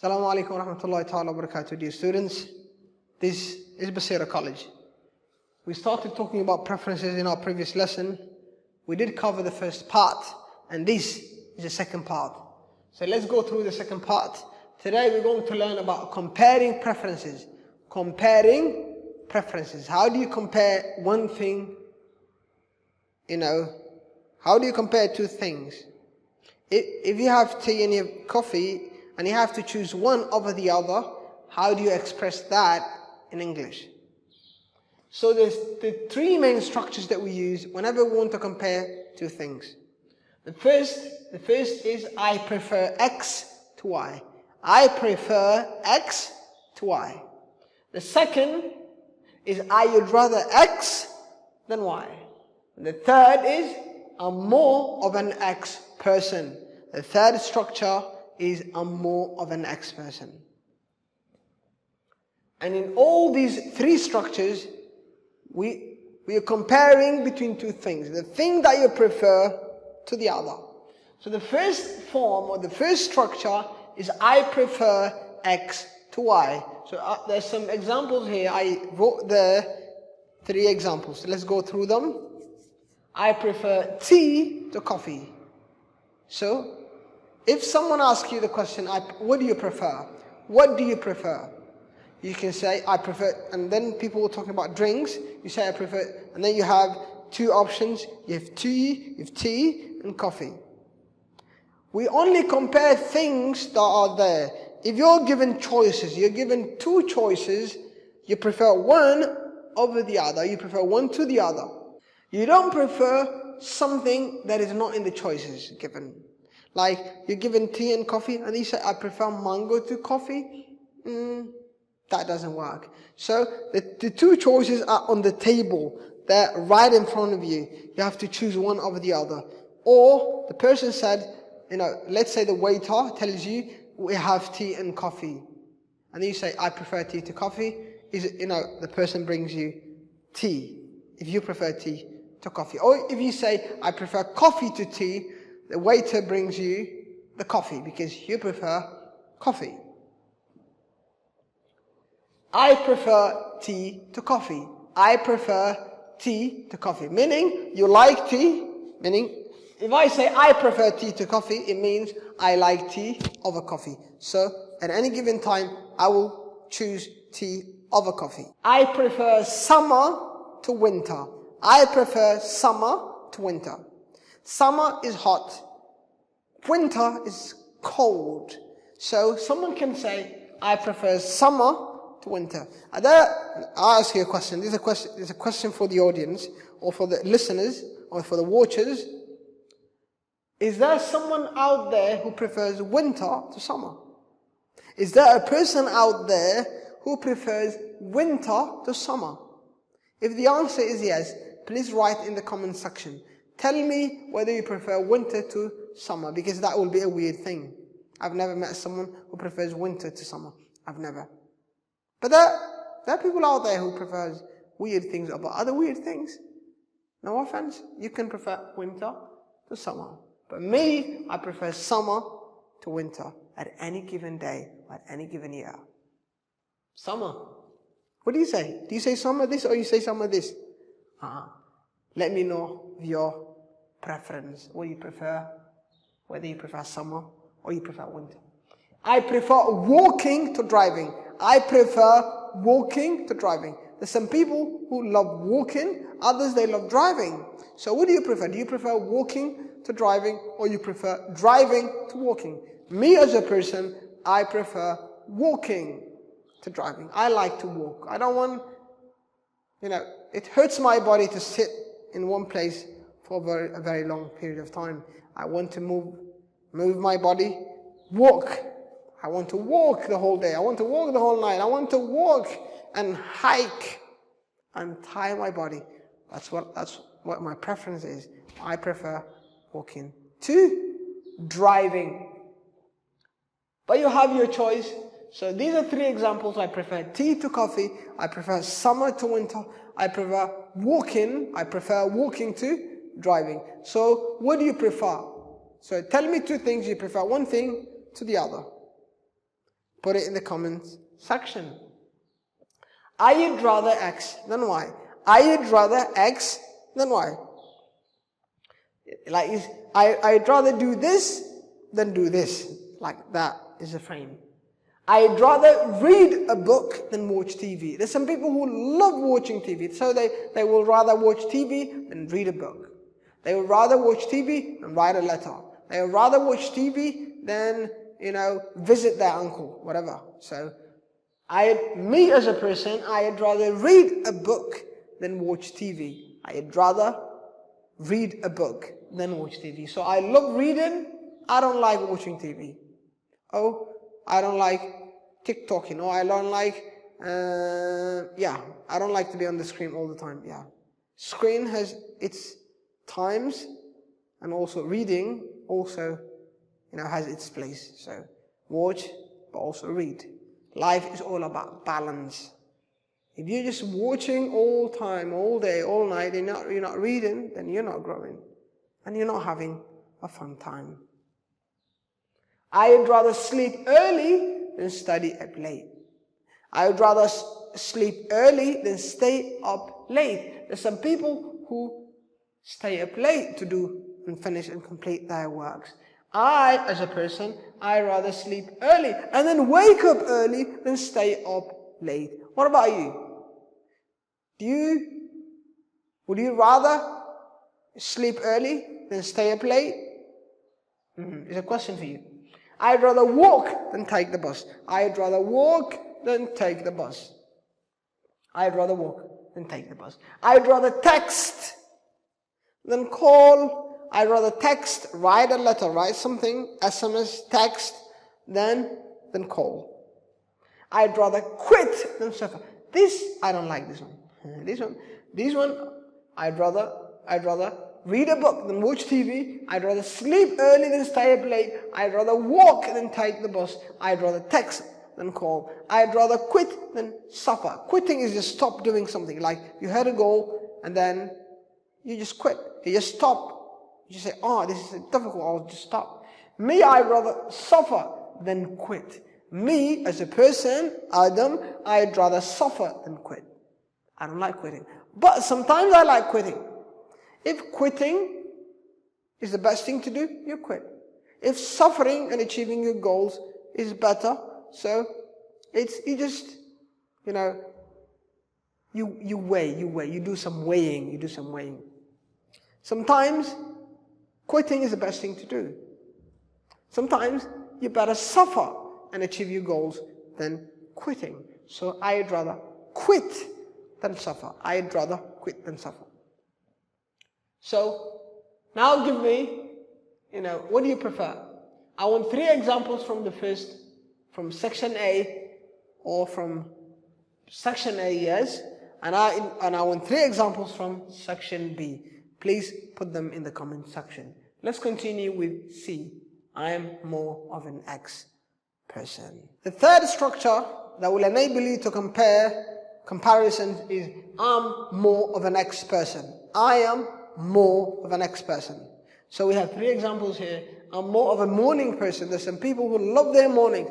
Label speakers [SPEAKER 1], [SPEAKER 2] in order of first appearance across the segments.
[SPEAKER 1] Assalamu alaikum wa rahmatullahi ta'ala wa barakatuh, dear students. This is Basira College. We started talking about preferences in our previous lesson. We did cover the first part, and this is the second part. So let's go through the second part. Today we're going to learn about comparing preferences. Comparing preferences. How do you compare one thing, how do you compare two things? If you have tea and you have coffee, and you have to choose one over the other, how do you express that in English? So there's the three main structures that we use whenever we want to compare two things. The first is I prefer X to Y. I prefer X to Y. The second is I would rather X than Y. And the third is I'm more of an X person. The third structure is I'm more of an X person. And in all these three structures, we are comparing between two things. The thing that you prefer to the other. So the first form or the first structure is I prefer X to Y. So there's some examples here. I wrote the three examples. So let's go through them. I prefer tea to coffee. So if someone asks you the question, what do you prefer? What do you prefer? You can say, I prefer, and then people were talking about drinks. You say, I prefer, and then you have two options. You have tea and coffee. We only compare things that are there. If you're given choices, you're given two choices, you prefer one over the other. You prefer one to the other. You don't prefer something that is not in the choices given. Like, you're given tea and coffee, and you say, I prefer mango to coffee. That doesn't work. So, the two choices are on the table. They're right in front of you. You have to choose one over the other. Or, the person said, let's say the waiter tells you, we have tea and coffee. And then you say, I prefer tea to coffee. The person brings you tea. If you prefer tea to coffee. Or if you say, I prefer coffee to tea, the waiter brings you the coffee because you prefer coffee. I prefer tea to coffee. I prefer tea to coffee. Meaning, you like tea. Meaning, if I say I prefer tea to coffee, it means I like tea over coffee. So, at any given time, I will choose tea over coffee. I prefer summer to winter. I prefer summer to winter. Summer is hot. Winter is cold. So someone can say, I prefer summer to winter. I'll ask you a question. This is a question for the audience, or for the listeners, or for the watchers. Is there someone out there who prefers winter to summer? Is there a person out there who prefers winter to summer? If the answer is yes, please write in the comment section. Tell me whether you prefer winter to summer, because that will be a weird thing. I've never met someone who prefers winter to summer. I've never. But there are people out there who prefers weird things over other weird things. No offense, you can prefer winter to summer. But me, I prefer summer to winter at any given day, at any given year. Summer. What do you say? Do you say summer this or you say summer this? Let me know your preference, what you prefer, whether you prefer summer or you prefer winter. I prefer walking to driving. I prefer walking to driving. There's some people who love walking, others they love driving. So what do you prefer? Do you prefer walking to driving, or you prefer driving to walking? Me as a person, I prefer walking to driving. I like to walk. I don't want, it hurts my body to sit in one place for a very long period of time. I want to move my body, walk. I want to walk the whole day. I want to walk the whole night. I want to walk and hike and tire my body. That's what my preference is. I prefer walking to driving. But you have your choice. So these are three examples. I prefer tea to coffee. I prefer summer to winter. I prefer walking to driving. So what do you prefer? So tell me two things you prefer, one thing to the other. Put it in the comments section. I'd rather X than Y. I'd rather X than Y. Like, I'd rather do this than do this. Like, that is a frame. I'd rather read a book than watch TV. There's some people who love watching TV, so they will rather watch TV than read a book. They would rather watch TV than write a letter. They would rather watch TV than, visit their uncle, whatever. So, me as a person, I'd rather read a book than watch TV. I'd rather read a book than watch TV. So I love reading. I don't like watching TV. Oh, I don't like TikToking. Oh, I don't like, I don't like to be on the screen all the time. Yeah. Screen has its times, and also reading also, has its place. So watch, but also read. Life is all about balance. If you're just watching all time, all day, all night, and you're not reading, then you're not growing. And you're not having a fun time. I'd rather sleep early than study up late. I would rather sleep early than stay up late. There's some people who stay up late to do and finish and complete their works. As a person, I'd rather sleep early and then wake up early than stay up late. What about you? Would you rather sleep early than stay up late? It's a question for you. I'd rather walk than take the bus. I'd rather walk than take the bus. I'd rather walk than take the bus. I'd rather text than call. I'd rather text, write a letter, write something, SMS, text, than call. I'd rather quit than suffer. I don't like this one. This one, I'd rather read a book than watch TV. I'd rather sleep early than stay up late. I'd rather walk than take the bus. I'd rather text than call. I'd rather quit than suffer. Quitting is just stop doing something. Like you had a goal and then you just quit. You just stop. You just say, this is difficult, I'll just stop. Me, I'd rather suffer than quit. Me, as a person, Adam, I'd rather suffer than quit. I don't like quitting. But sometimes I like quitting. If quitting is the best thing to do, you quit. If suffering and achieving your goals is better, so you weigh, you do some weighing. Sometimes quitting is the best thing to do. Sometimes you better suffer and achieve your goals than quitting. So I'd rather quit than suffer. I'd rather quit than suffer. So now give me, what do you prefer? I want 3 examples from section A or from section A, yes. And I want 3 examples from section B. Please put them in the comment section. Let's continue with C. I am more of an X person. The third structure that will enable you to comparisons is I'm more of an X person. I am more of an X person. So we have 3 examples here. I'm more of a morning person. There's some people who love their morning.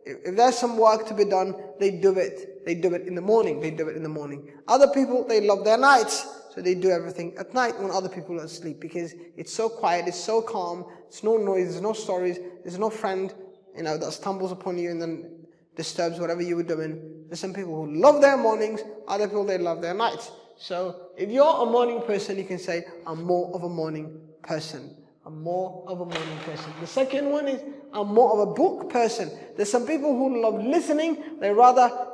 [SPEAKER 1] If there's some work to be done, they do it. They do it in the morning. Other people, they love their nights. So they do everything at night when other people are asleep because it's so quiet, it's so calm, there's no noise, there's no stories, there's no friend, that stumbles upon you and then disturbs whatever you were doing. There's some people who love their mornings, other people, they love their nights. So if you're a morning person, you can say, I'm more of a morning person. I'm more of a morning person. The second one is, I'm more of a book person. There's some people who love listening. They rather,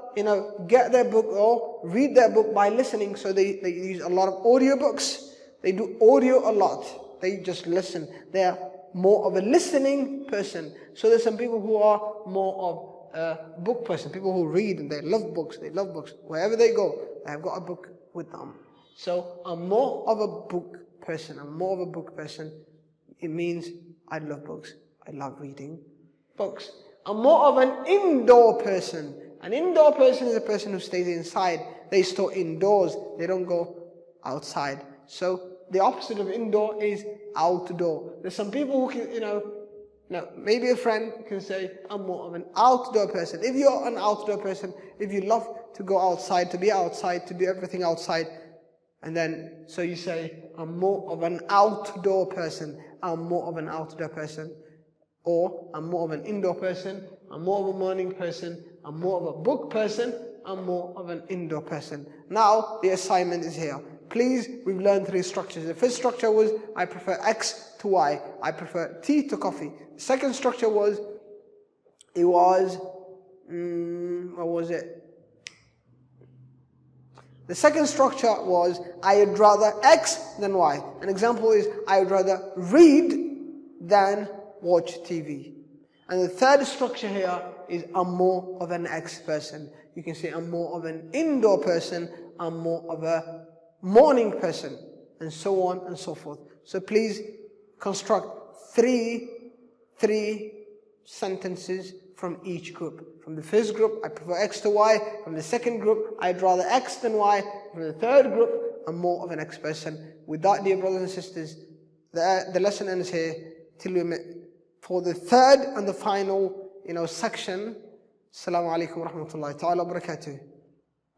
[SPEAKER 1] get their book or read their book by listening. So they use a lot of audiobooks. They do audio a lot. They just listen. They are more of a listening person. So there's some people who are more of a book person. People who read and they love books. Wherever they go, they have got a book with them. So I'm more of a book person. It means I love books. I love reading books. I'm more of an indoor person. An indoor person is a person who stays inside. They stay indoors. They don't go outside. So the opposite of indoor is outdoor. There's some people who can, Now, maybe a friend can say, I'm more of an outdoor person. If you're an outdoor person, if you love to go outside, to be outside, to do everything outside, and then, so you say, I'm more of an outdoor person. I'm more of an outdoor person. Or, I'm more of an indoor person. I'm more of a morning person. I'm more of a book person. I'm more of an indoor person. Now, the assignment is here. Please, we've learned 3 structures. The first structure was, I prefer X to Y. I prefer tea to coffee. The second structure was, what was it? The second structure was, I'd rather X than Y. An example is, I'd rather read than watch TV. And the third structure here is, I'm more of an X person. You can say, I'm more of an indoor person. I'm more of a morning person. And so on and so forth. So please construct three sentences from each group. From the first group, I prefer X to Y. From the second group, I'd rather X than Y. From the third group, I'm more of an X person. With that, dear brothers and sisters, the lesson ends here till we meet for the third and the final, section. Assalamu alaikum wa rahmatullahi ta'ala wa barakatuh.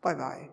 [SPEAKER 1] Bye bye.